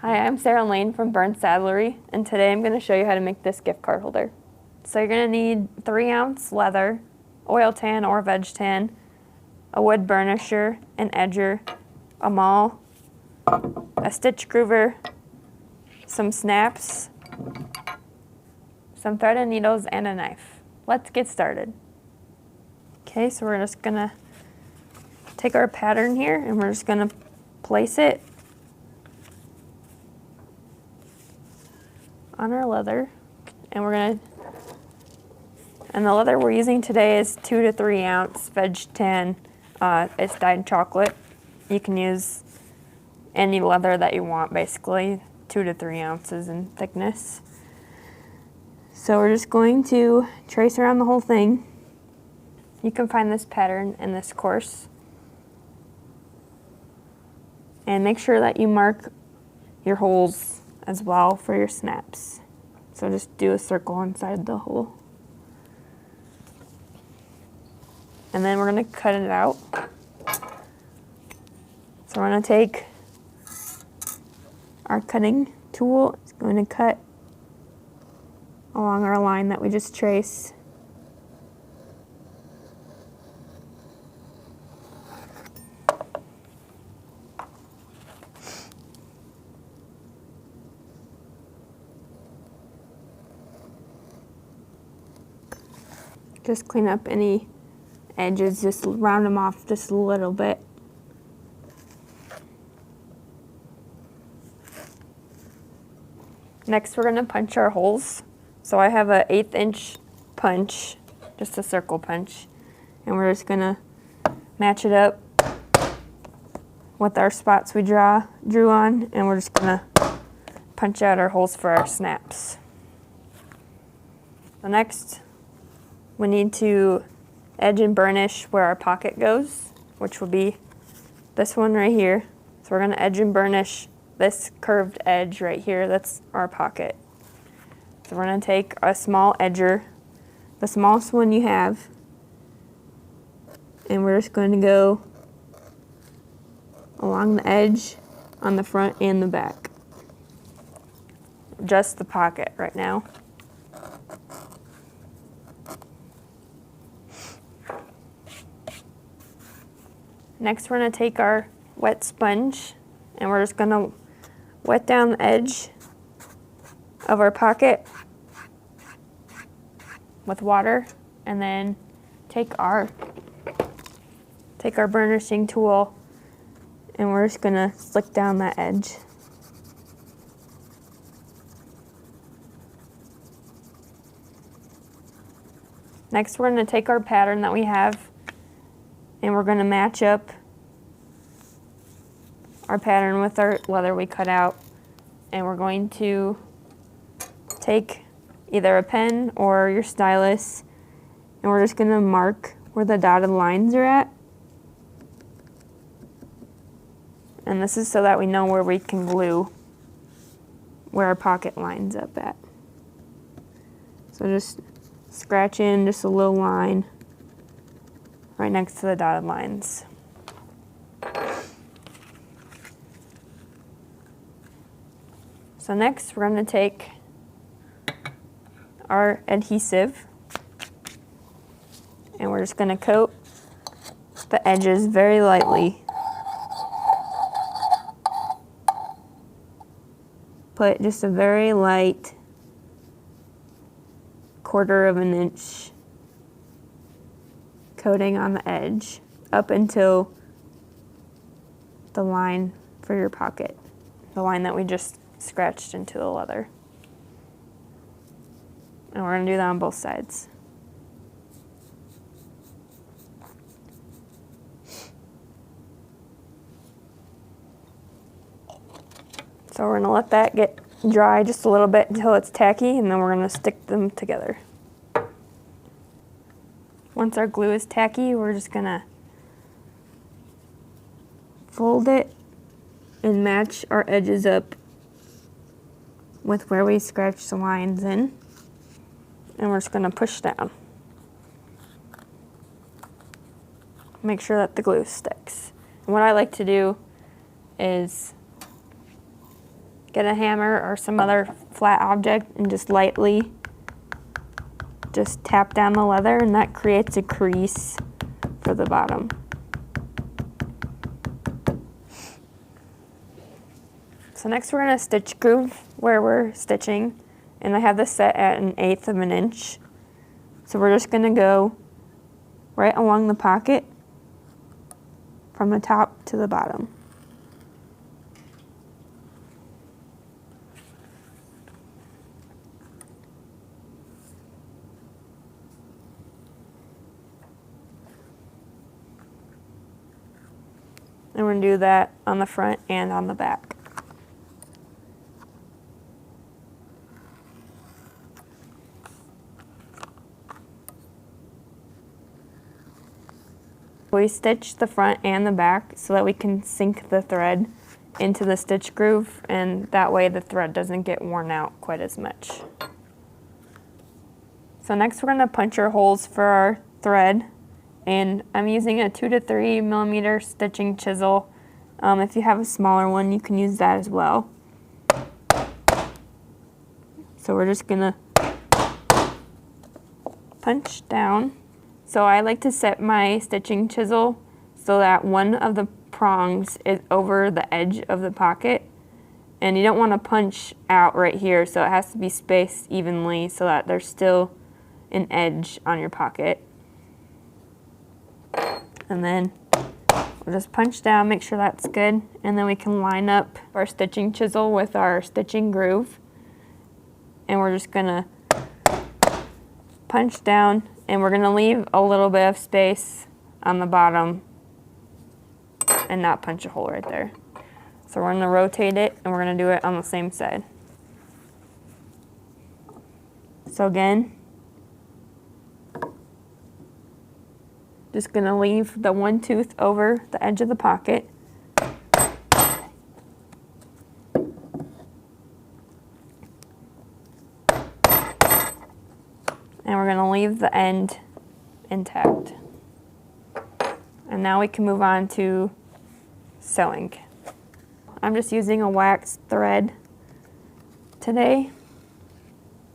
Hi, I'm Sarah Lane from Burns Saddlery, and today I'm going to show you how to make this gift card holder. So you're going to need 3-ounce leather, oil tan or veg tan, a wood burnisher, an edger, a maul, a stitch groover, some snaps, some thread and needles, and a knife. Let's get started. Okay, so we're just going to take our pattern here and we're just going to place it on our leather, and the leather we're using today is 2 to 3 ounce veg tan. It's dyed chocolate. You can use any leather that you want, basically 2 to 3 ounces in thickness. So we're just going to trace around the whole thing. You can find this pattern in this course, and make sure that you mark your holes as well for your snaps. So just do a circle inside the hole. And then we're going to cut it out. So we're going to take our cutting tool. It's going to cut along our line that we just traced. Just clean up any edges, just round them off just a little bit. Next, we're going to punch our holes. So I have an 1/8 inch punch, just a circle punch, and we're just going to match it up with our spots we drew on, and we're just going to punch out our holes for our snaps. So next, we need to edge and burnish where our pocket goes, which will be this one right here. So we're going to edge and burnish this curved edge right here. That's our pocket. So we're going to take a small edger, the smallest one you have, and we're just going to go along the edge on the front and the back. Just the pocket right now. Next, we're going to take our wet sponge and we're just going to wet down the edge of our pocket with water, and then take our burnishing tool and we're just going to slick down that edge. Next, we're going to take our pattern that we have and we're going to match up our pattern with our leather we cut out, and we're going to take either a pen or your stylus and we're just going to mark where the dotted lines are at. And this is so that we know where we can glue where our pocket lines up at. So just scratch in just a little line right next to the dotted lines. So next, we're going to take our adhesive and we're just going to coat the edges very lightly. Put just a very light 1/4 of an inch coating on the edge up until the line for your pocket, the line that we just scratched into the leather. And we're going to do that on both sides. So we're going to let that get dry just a little bit until it's tacky, and then we're going to stick them together. Once our glue is tacky, we're just going to fold it and match our edges up with where we scratched the lines in, and we're just going to push down. Make sure that the glue sticks. And what I like to do is get a hammer or some other flat object and just lightly just tap down the leather, and that creates a crease for the bottom. So next we're going to stitch groove where we're stitching, and I have this set at 1/8 of an inch. So we're just going to go right along the pocket from the top to the bottom. And we're going to do that on the front and on the back. We stitch the front and the back so that we can sink the thread into the stitch groove, and that way the thread doesn't get worn out quite as much. So next we're going to punch our holes for our thread, and I'm using a 2 to 3 millimeter stitching chisel. If you have a smaller one, you can use that as well. So we're just going to punch down. So I like to set my stitching chisel so that one of the prongs is over the edge of the pocket, and you don't want to punch out right here, so it has to be spaced evenly so that there's still an edge on your pocket. And then we'll just punch down, make sure that's good, and then we can line up our stitching chisel with our stitching groove, and we're just gonna punch down, and we're going to leave a little bit of space on the bottom and not punch a hole right there. So we're going to rotate it, and we're going to do it on the same side. So again, just going to leave the one tooth over the edge of the pocket. And we're going to leave the end intact. And now we can move on to sewing. I'm just using a wax thread today.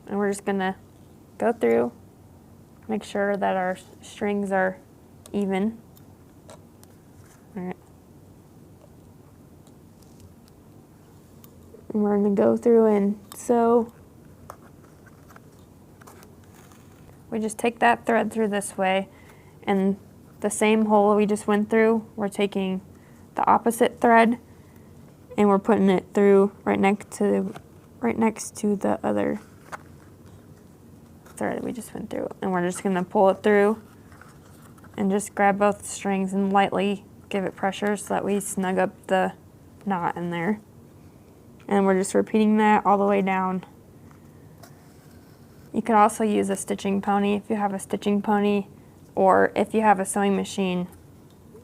And we're just going to go through, make sure that our strings are even. All right. And we're going to go through and sew. We just take that thread through this way, and the same hole we just went through, we're taking the opposite thread and we're putting it through right next to the other thread we just went through, and we're just going to pull it through and just grab both strings and lightly give it pressure so that we snug up the knot in there. And we're just repeating that all the way down. You could also use a stitching pony if you have a stitching pony, or if you have a sewing machine,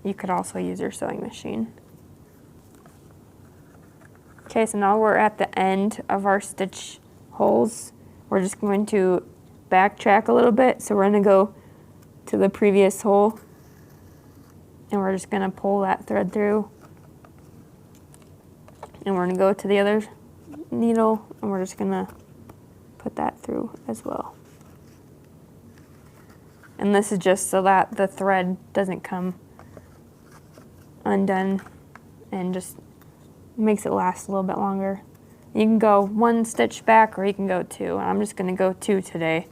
you could also use your sewing machine. Okay, so now we're at the end of our stitch holes. We're just going to backtrack a little bit. So we're going to go to the previous hole, and we're just going to pull that thread through. And we're going to go to the other needle, and we're just going to put that through as well. And this is just so that the thread doesn't come undone, and just makes it last a little bit longer. You can go one stitch back, or you can go two. I'm just going to go two today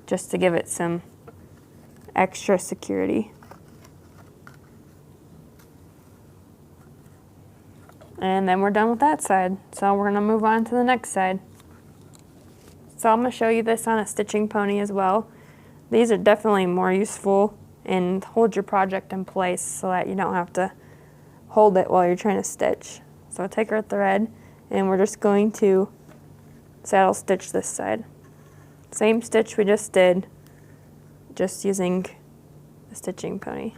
just to give it some extra security. And then we're done with that side. So we're going to move on to the next side. So I'm going to show you this on a stitching pony as well. These are definitely more useful and hold your project in place so that you don't have to hold it while you're trying to stitch. So take our thread, and we're just going to saddle stitch this side. Same stitch we just did, just using the stitching pony.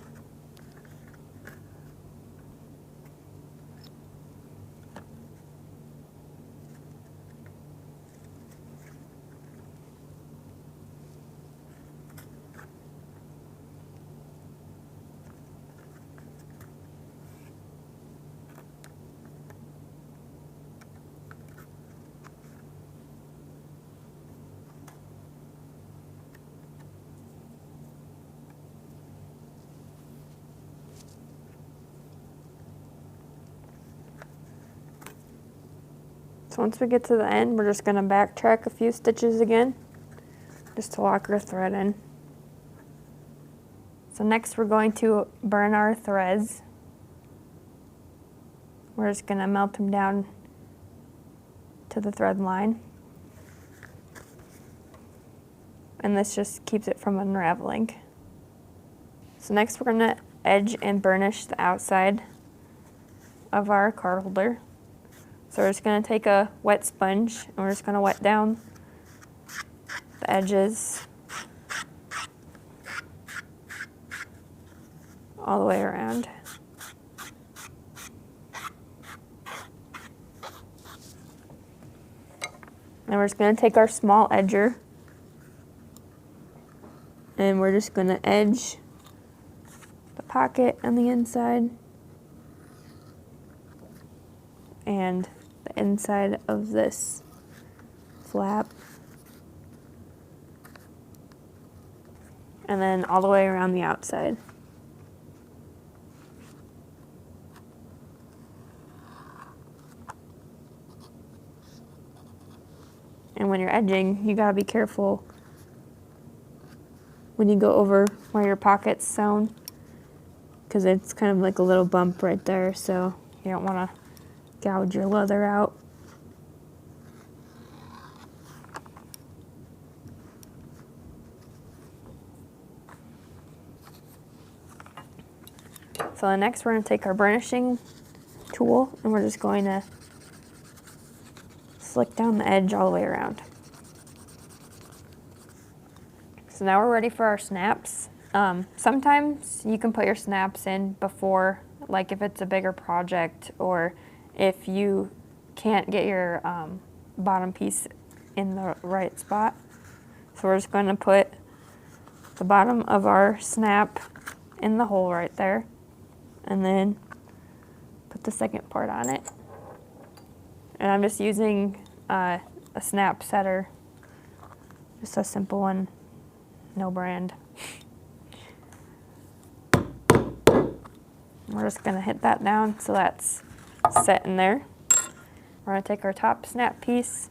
So once we get to the end, we're just going to backtrack a few stitches again, just to lock our thread in. So next we're going to burn our threads. We're just going to melt them down to the thread line. And this just keeps it from unraveling. So next we're going to edge and burnish the outside of our card holder. So we're just going to take a wet sponge and we're just going to wet down the edges all the way around. And we're just going to take our small edger and we're just going to edge the pocket on the inside and the inside of this flap, and then all the way around the outside. And when you're edging, you gotta be careful when you go over where your pocket's sewn, because it's kind of like a little bump right there, so you don't want to gouge your leather out. So next we're going to take our burnishing tool and we're just going to slick down the edge all the way around. So now we're ready for our snaps. Sometimes you can put your snaps in before, like if it's a bigger project or if you can't get your bottom piece in the right spot. So we're just going to put the bottom of our snap in the hole right there and then put the second part on it. And I'm just using a snap setter, just a simple one, no brand. We're just going to hit that down so that's set in there. We're going to take our top snap piece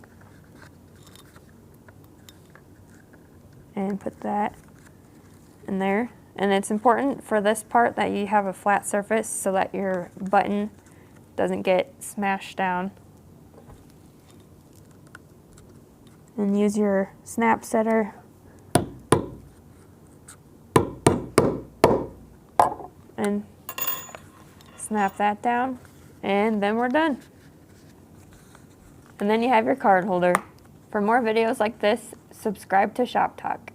and put that in there. And it's important for this part that you have a flat surface so that your button doesn't get smashed down. And use your snap setter and snap that down, and then we're done. And then you have your card holder. For more videos like this, subscribe to ShopTalk.